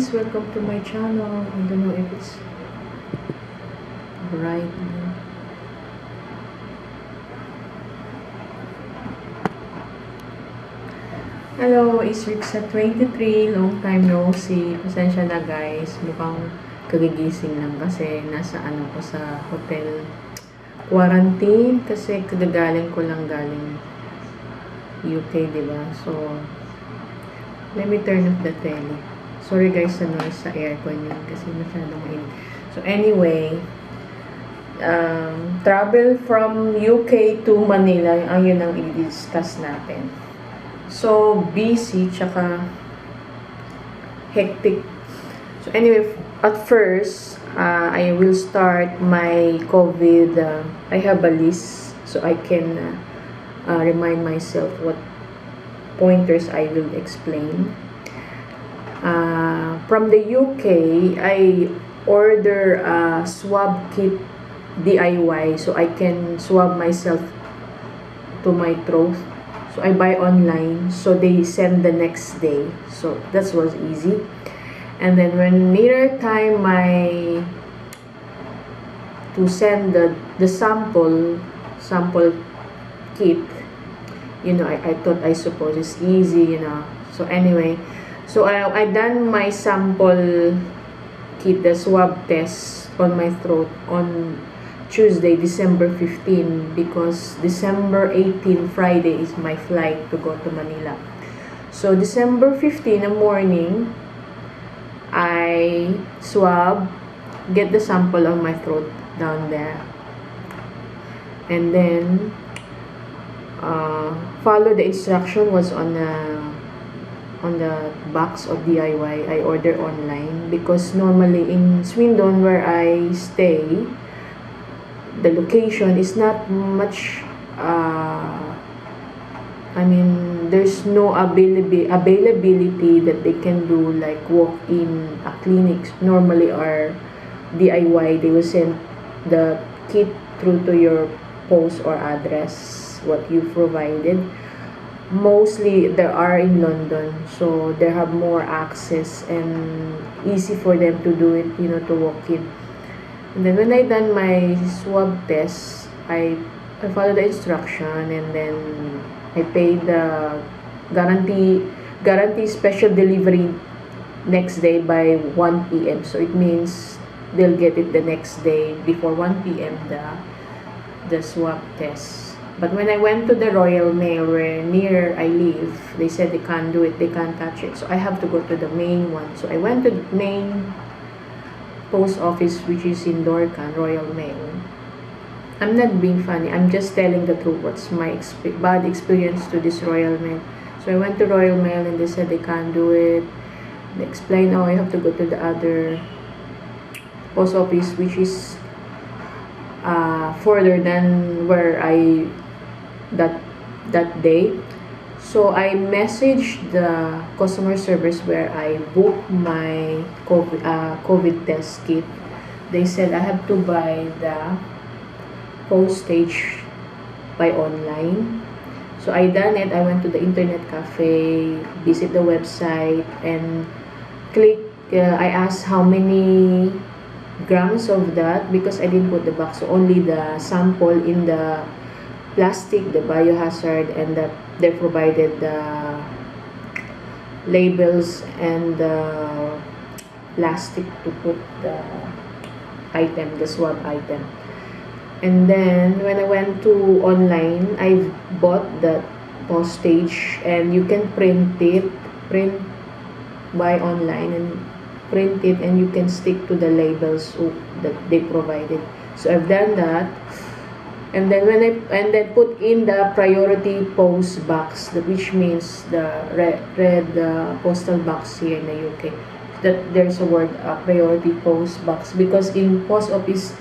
guys, welcome to my channel. I don't know if it's bright. Hello, it's Rixa 23. Long time no see. Pasensya na guys. Mukhang kagigising lang kasi nasa ko sa hotel quarantine kasi kagagaling ko lang galing UK, diba? So, let me turn off the tele. Sorry guys sa noise sa aircon yun kasi masyadong mainit. So anyway, travel from UK to Manila, ang yun ang i-discuss natin. So, busy, tsaka hectic. So anyway, at first, I will start my COVID. I have a list so I can remind myself what pointers I will explain. From the UK, I order a swab kit DIY so I can swab myself to my throat. So I buy online, so they send the next day. So that was easy. And then when near time to send the sample kit, you know, I thought, I suppose it's easy, you know. So anyway, so I done my sample kit, the swab test on my throat on Tuesday, December 15, because December 18, Friday, is my flight to go to Manila. So December 15 in the morning, I swab, get the sample on my throat down there, and then follow the instruction was on the box of DIY. I order online because normally in Swindon where I stay, the location is not much. I mean, there's no availability that they can do like walk-in clinics. Normally are DIY. They will send the kit through to your post or address what you provided. Mostly there are in London, so they have more access and easy for them to do it, you know, to walk in. And then when I done my swab test, I followed the instruction, and then I paid the guarantee special delivery next day by 1 p.m. So it means they'll get it the next day before 1 p.m. the swab test. But when I went to the Royal Mail where near I live, they said they can't do it, they can't touch it. So I have to go to the main one. So I went to the main post office, which is in Dorcan, Royal Mail. I'm not being funny, I'm just telling the truth. What's my bad experience to this Royal Mail. So I went to Royal Mail and they said they can't do it. They explained, oh, I have to go to the other post office, which is further than where I that day. So I messaged the customer service where I booked my COVID test kit. They said I have to buy the postage by online. So I done it. I went to the internet cafe, visit the website, and click. I asked how many grams of that because I didn't put the box. So only the sample in the plastic, the biohazard, and they provided the labels and the plastic to put the item, the swab item. And then when I went to online, I bought the postage, and you can print by online and print it, and you can stick to the labels that they provided. So I've done that. And then when put in the priority post box, which means the red postal box here in the UK, that there's a word priority post box, because in post office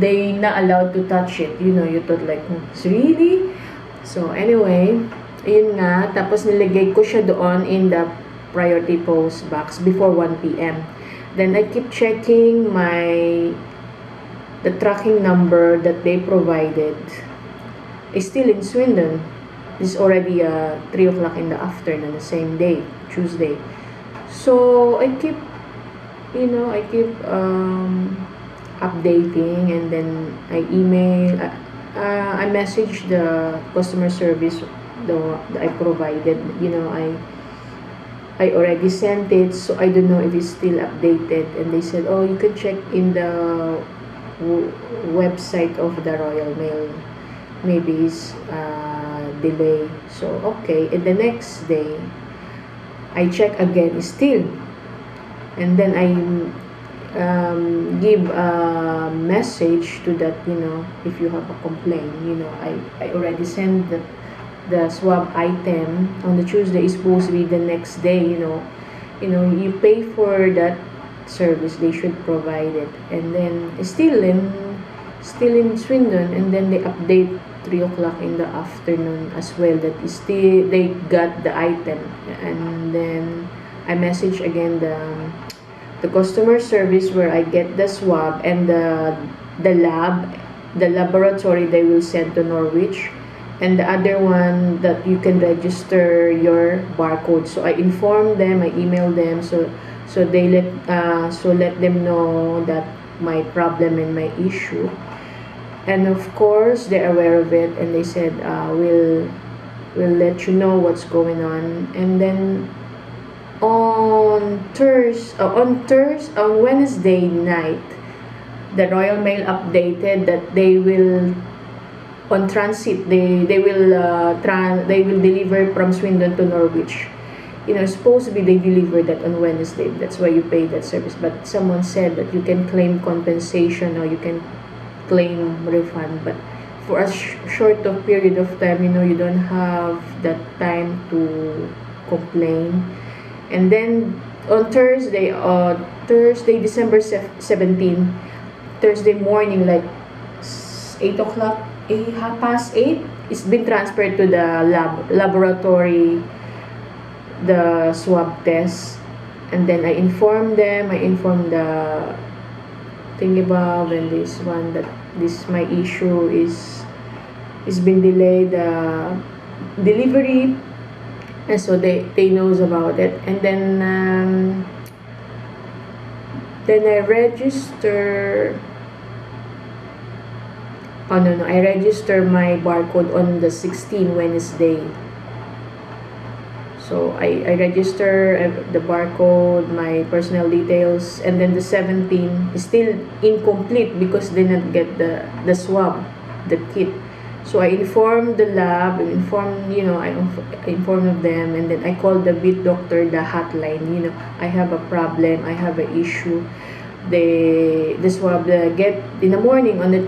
they not allowed to touch it, you know. You thought like, really? So anyway, yun nga, tapos nilagay ko siya doon in the priority post box before 1 p.m. Then I keep checking the tracking number that they provided. It's still in Swindon. It's already 3 o'clock in the afternoon, the same day, Tuesday. So I keep I keep updating, and then I email, I message the customer service, that I provided. I already sent it, so I don't know if it's still updated. And they said, oh, you can check in the website of the Royal Mail. Maybe it's delay. So, okay. And the next day, I check again, still. And then I give a message to that, if you have a complaint. I already sent the swab item on the Tuesday. Is supposed to be the next day. You pay for that service, they should provide it. And then still in Swindon, and then they update 3 o'clock in the afternoon as well, that is still they got the item. And then I message again the customer service where I get the swab, and the laboratory they will send to Norwich, and the other one that you can register your barcode. So I inform them, I email them, so they let them know that my problem and my issue. And of course they're aware of it, and they said, we'll let you know what's going on. And then on Wednesday night, the Royal Mail updated that they will, on transit, they will deliver from Swindon to Norwich. Supposed to be they deliver that on Wednesday. That's why you pay that service. But someone said that you can claim compensation, or you can claim refund. But for a short of period of time, you don't have that time to complain. And then on Thursday, December 17, Thursday morning, like 8 o'clock, 8:30, it's been transferred to the laboratory, the swab test. And then I informed them, I informed the thing above, and this one, that this my issue is been delayed, delivery. And so they knows about it. And then I register. Oh no, I register my barcode on the 16 Wednesday. So I register the barcode, my personal details, and then the 17 is still incomplete because they didn't get the swab, the kit. So I informed the lab, I informed of them, and then I called the beat doctor, the hotline. I have a problem, I have an issue. The swab get in the morning on the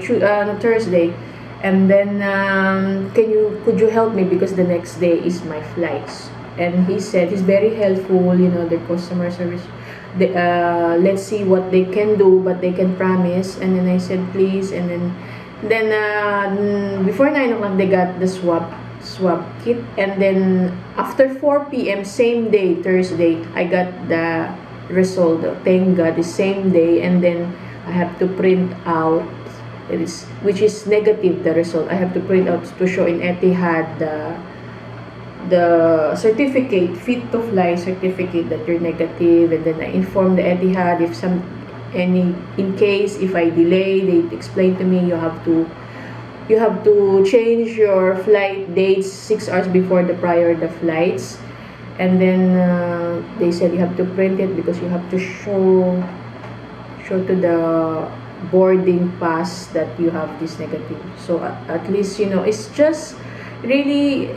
Thursday, and then could you help me, because the next day is my flights. And he said he's very helpful, the customer service. Let's see what they can do, but they can promise. And then I said please. And then before 9 o'clock they got the swab kit. And then after 4 p.m. same day, Thursday, I got the result. Thank God, the same day. And then I have to print out, which is negative, the result. I have to print out to show in Etihad the certificate, fit to fly certificate, that you're negative. And then I inform the Etihad in case if I delay, they explain to me you have to change your flight dates 6 hours before the flights. And then they said you have to print it because you have to show to the boarding pass that you have this negative. So at least it's just really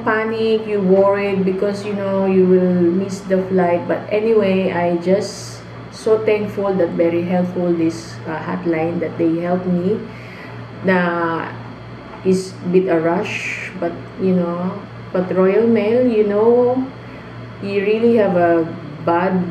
panic, you worried because you will miss the flight. But anyway, I just so thankful that very helpful this hotline, that they helped me. Is a bit a rush, but Royal Mail, you really have a bad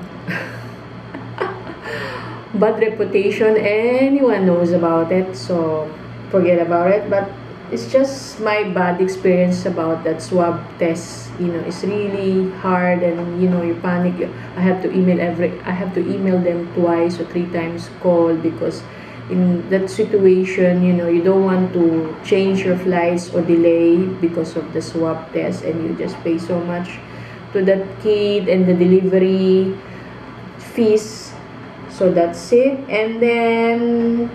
bad reputation. Anyone knows about it, so forget about it. But it's just my bad experience about that swab test. It's really hard, and you panic. I have to email them twice or 3 times, call, because in that situation, you don't want to change your flights or delay because of the swab test, and you just pay so much to that kid and the delivery fees. So that's it. And then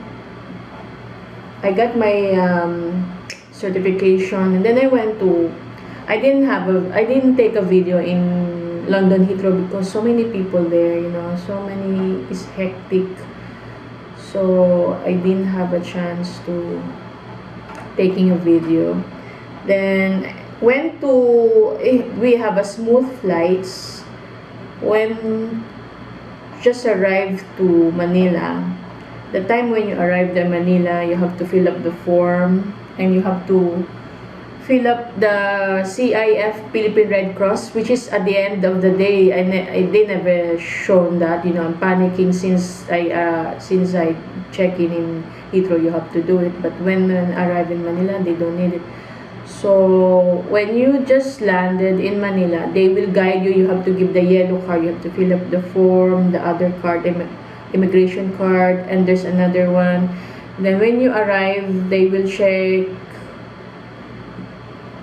I got my certification, and then I didn't take a video in London Heathrow because so many people there, so many, it's hectic. So I didn't have a chance to taking a video. Then we have a smooth flights when just arrived to Manila. The time when you arrived in Manila, you have to fill up the form, and you have to fill up the CIF Philippine Red Cross, which is at the end of the day. They never shown that. I'm panicking since I check in Heathrow. You have to do it, but when I arrive in Manila, they don't need it. So when you just landed in Manila, they will guide you. You have to give the yellow card. You have to fill up the form, the other card, immigration card, and there's another one. Then when you arrive, they will check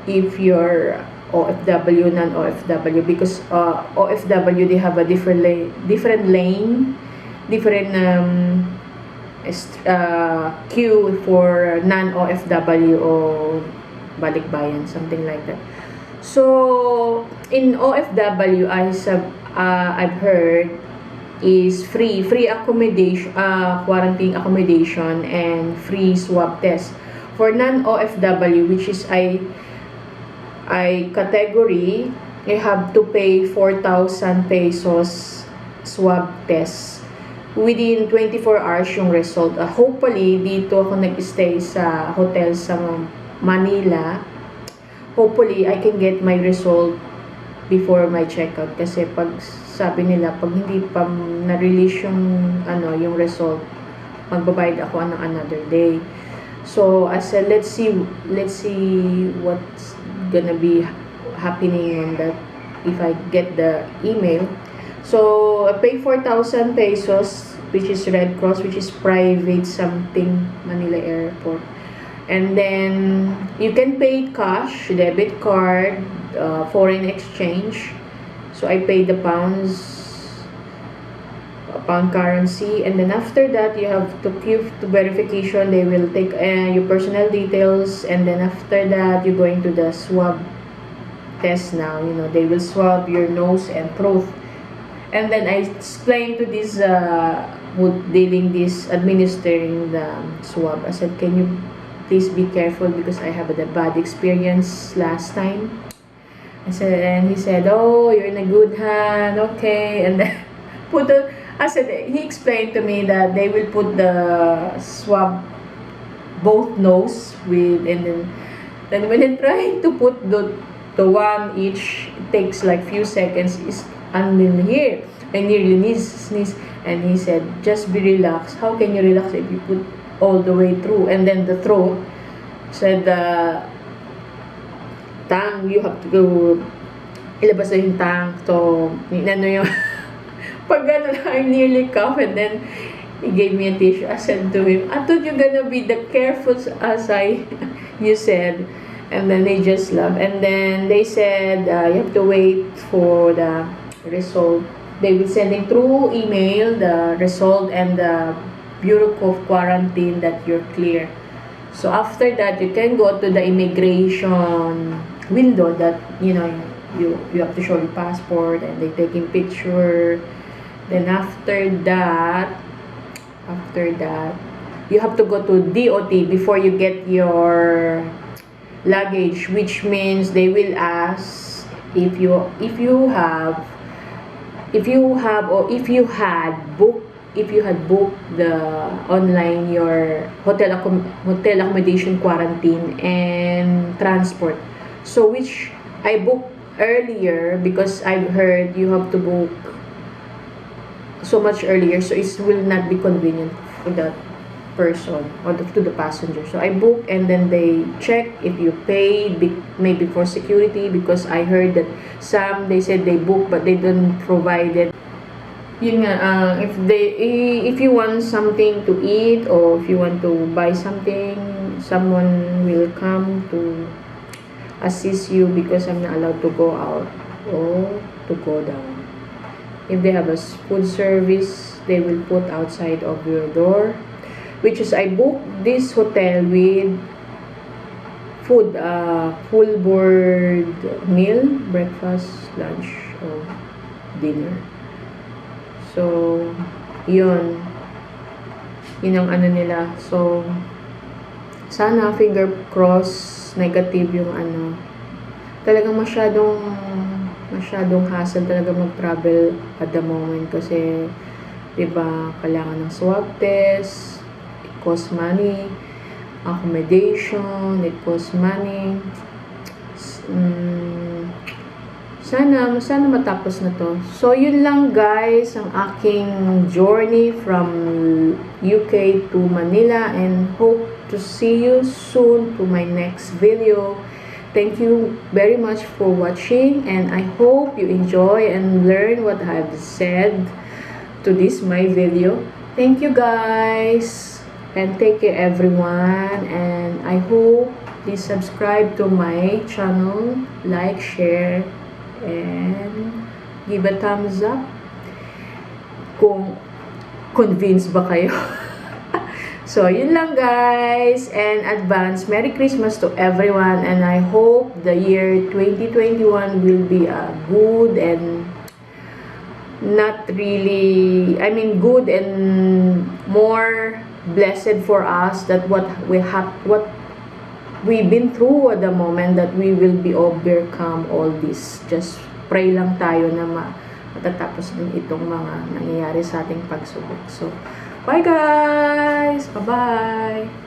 if you're OFW, non-OFW, because OFW, they have a different lane, different queue for non-OFW or balikbayan, something like that. So in OFW, I've heard is free accommodation, quarantine accommodation, and free swab test. For non-OFW, which is I category, you have to pay 4,000 pesos swab test. Within 24 hours yung result. Hopefully, dito ako nag-stay sa hotel sa Manila. Hopefully, I can get my result before my checkout. Kasi pag sabi nila, pag hindi pa na-release yung result, magbabayad ako ng another day. So I said, let's see what's gonna be happening on that if I get the email. So I pay 4,000 pesos, which is Red Cross, which is private something, Manila Airport. And then you can pay cash, debit card, foreign exchange. So I pay the pound currency, and then after that you have to give to verification. They will take your personal details, and then after that you're going to the swab test. Now they will swab your nose and throat, and then I explained to this administering the swab. I said, can you please be careful because I have a bad experience last time. I said, and he said, oh, you're in a good hand, okay. And then he explained to me that they will put the swab both nose with, and then when they're trying to put the one each, it takes like few seconds. And then here I nearly sneeze, and he said, just be relaxed. How can you relax if you put all the way through? And then the throat said, tongue, you have to go ilabas na yung tongue. So yung pag gano'n, I nearly cough, and then he gave me a tissue. I said to him, I thought you're gonna be the careful as you said. And then they just laughed. And then they said, you have to wait for the result. They will sending through email the result and the Bureau of Quarantine that you're clear. So after that, you can go to the immigration window that you have to show your passport, and they taking picture. Then after that you have to go to DOT before you get your luggage, which means they will ask if you had booked the online your hotel accommodation, quarantine, and transport. So which I booked earlier because I've heard you have to book so much earlier, so it will not be convenient for that person or to the passenger. So I booked, and then they check if you paid, maybe for security, because I heard that they said they booked but they don't provide it. Yun nga, if you want something to eat or if you want to buy something, someone will come to assist you because I'm not allowed to go out or to go down. If they have a food service, they will put outside of your door, which is I booked this hotel with food, full board meal, breakfast, lunch, or dinner. So yun ang ano nila. So sana finger cross negative yung ano. Talagang masyadong hassle talaga mag-travel at the moment kasi 'di ba kailangan ng swab test, it costs money, accommodation, it costs money. Sana matapos na to. So yun lang guys ang aking journey from UK to Manila, and hope to see you soon to my next video. Thank you very much for watching, and I hope you enjoy and learn what I've said to this my video. Thank you guys, and take care everyone, and I hope please subscribe to my channel, like, share, and give a thumbs up kung convinced ba kayo. So, yun lang guys, and advance Merry Christmas to everyone, and I hope the year 2021 will be a good and not really, I mean good and more blessed for us, that what we've been through at the moment, that we will be overcome all this. Just pray lang tayo na matatapos din itong mga nangyayari sa ating pagsubok. So, bye guys! Bye-bye!